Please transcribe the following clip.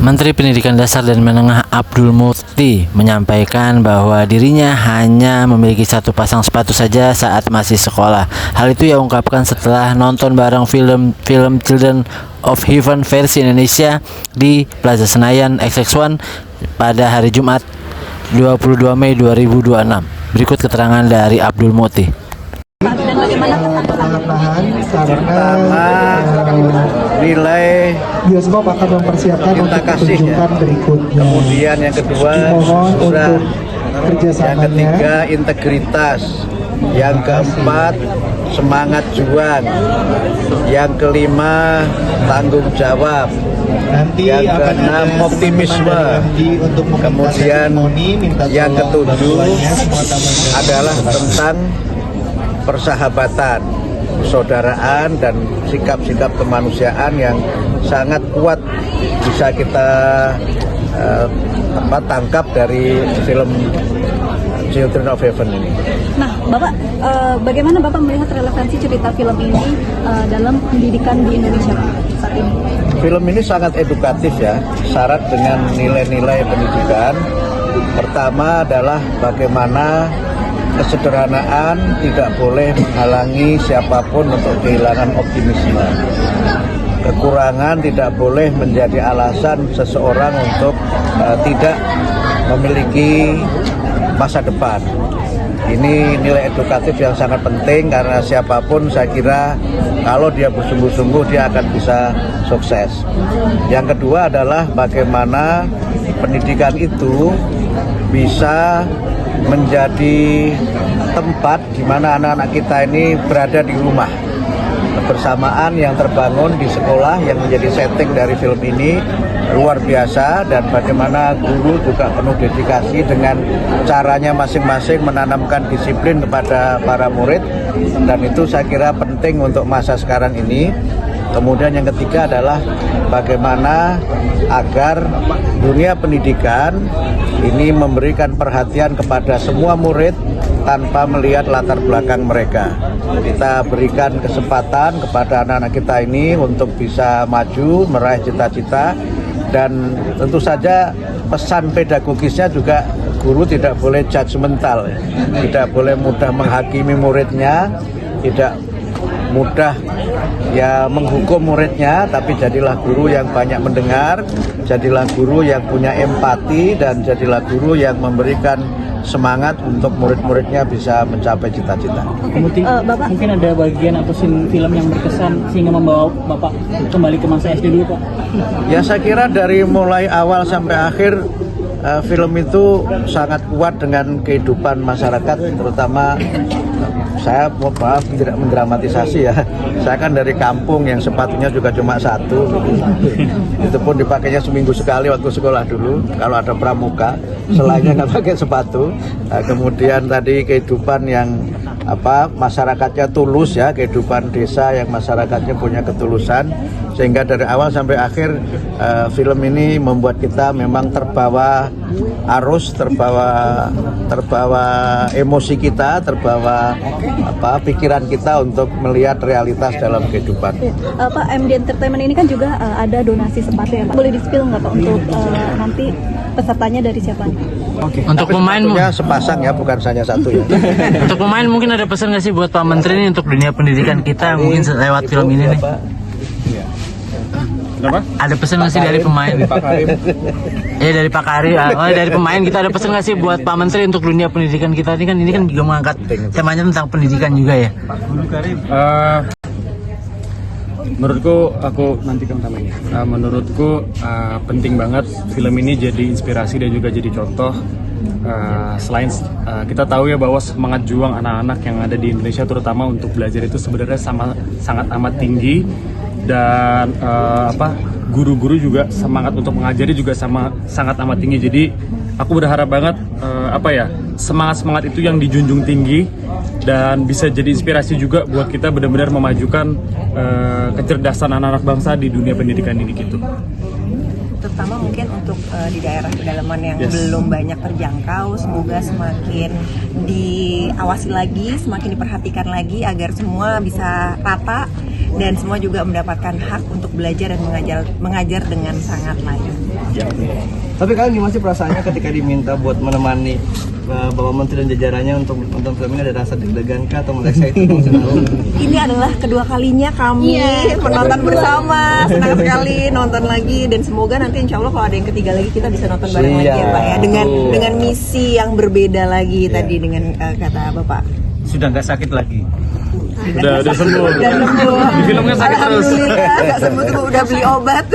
Menteri Pendidikan Dasar dan Menengah Abdul Muti menyampaikan bahwa dirinya hanya memiliki satu pasang sepatu saja saat masih sekolah. Hal itu ia ungkapkan setelah nonton bareng film Children of Heaven versi Indonesia di Plaza Senayan XX1 pada hari Jumat 22 Mei 2026. Berikut keterangan dari Abdul Muti. Pertama, nilai bioskop akan mempersiapkan cinta untuk kasih ya. pertunjukan berikutnya. Kemudian yang kedua Dimohon susah. untuk kerjasamanya. Yang ketiga integritas. Yang keempat semangat juang. Yang kelima tanggung jawab. Nanti Yang akan keenam ada optimisme. untuk Kemudian yang ketujuh adalah tentang persahabatan, persaudaraan, dan sikap-sikap kemanusiaan yang sangat kuat bisa kita tangkap dari film Children of Heaven ini. Nah, Bapak, bagaimana Bapak melihat relevansi cerita film ini dalam pendidikan di Indonesia saat ini? Film ini sangat edukatif ya, syarat dengan nilai-nilai pendidikan. Pertama adalah bagaimana kesederhanaan tidak boleh menghalangi siapapun untuk kehilangan optimisme. Kekurangan tidak boleh menjadi alasan seseorang untuk tidak memiliki masa depan. Ini nilai edukatif yang sangat penting karena siapapun saya kira kalau dia bersungguh-sungguh dia akan bisa sukses. Yang kedua adalah bagaimana pendidikan itu bisa menjadi tempat di mana anak-anak kita ini berada di rumah. Kebersamaan yang terbangun di sekolah yang menjadi setting dari film ini luar biasa, dan bagaimana guru juga penuh dedikasi dengan caranya masing-masing menanamkan disiplin kepada para murid, dan itu saya kira penting untuk masa sekarang ini. Kemudian yang ketiga adalah bagaimana agar dunia pendidikan ini memberikan perhatian kepada semua murid tanpa melihat latar belakang mereka. Kita berikan kesempatan kepada anak-anak kita ini untuk bisa maju, meraih cita-cita, dan tentu saja pesan pedagogisnya juga guru tidak boleh judgmental, tidak boleh mudah menghakimi muridnya, tidak mudah menghukum muridnya, tapi jadilah guru yang banyak mendengar, jadilah guru yang punya empati, dan jadilah guru yang memberikan semangat untuk murid-muridnya bisa mencapai cita-cita. Mungkin ada bagian atau scene film yang berkesan sehingga membawa Bapak kembali ke masa SD dulu, Pak? Ya, saya kira dari mulai awal sampai akhir film itu sangat kuat dengan kehidupan masyarakat, terutama saya maaf tidak mendramatisasi ya. Saya kan dari kampung yang sepatunya juga cuma satu. Itu pun dipakainya seminggu sekali waktu sekolah dulu. Kalau ada pramuka, selainnya nggak pakai sepatu. Kemudian tadi kehidupan yang masyarakatnya tulus ya, kehidupan desa yang masyarakatnya punya ketulusan, sehingga dari awal sampai akhir film ini membuat kita memang terbawa arus, terbawa emosi kita, terbawa pikiran kita untuk melihat realitas dalam kehidupan. Pak, MD Entertainment ini kan juga ada donasi sepatu ya Pak. Boleh di-spill nggak Pak untuk nanti pesertanya dari siapa? Oke. Untuk pemain sepasang ya, bukan hanya satu ya. Untuk pemain mungkin ada pesan nggak sih buat Pak Menteri ini untuk dunia pendidikan kita mungkin lewat film ini nih? Kenapa? Ada pesan nggak sih dari pemain? Dari Pak Karim. Dari pemain kita ada pesan nggak sih buat Pak Menteri untuk dunia pendidikan kita ini kan juga mengangkat temanya tentang pendidikan juga ya. Menurutku penting banget film ini jadi inspirasi dan juga jadi contoh. Selain kita tahu ya bahwa semangat juang anak-anak yang ada di Indonesia terutama untuk belajar itu sebenarnya sangat amat tinggi, dan guru-guru juga semangat untuk mengajari juga sangat amat tinggi. Jadi aku berharap banget semangat itu yang dijunjung tinggi dan bisa jadi inspirasi juga buat kita benar-benar memajukan kecerdasan anak-anak bangsa di dunia pendidikan ini gitu. Terutama mungkin untuk di daerah pedalaman yang belum banyak terjangkau, semoga semakin diawasi lagi, semakin diperhatikan lagi agar semua bisa rata dan semua juga mendapatkan hak untuk belajar dan mengajar dengan sangat layak. Tapi kalian gimana sih perasaannya ketika diminta buat menemani Bapak Menteri dan jajarannya untuk nonton film ini? Ada rasa deg-degan kah atau merasa itu? Ini adalah kedua kalinya kami menonton bersama, senang sekali nonton lagi, dan semoga nanti insya Allah kalau ada yang ketiga lagi kita bisa nonton bareng lagi ya Pak ya, dengan misi yang berbeda lagi tadi dengan kata Bapak. Sudah nggak sakit lagi. Udah sembuh. Udah sembuh. Di filmnya sakit terus. Alhamdulillah, nggak sembuh tuh udah beli obat.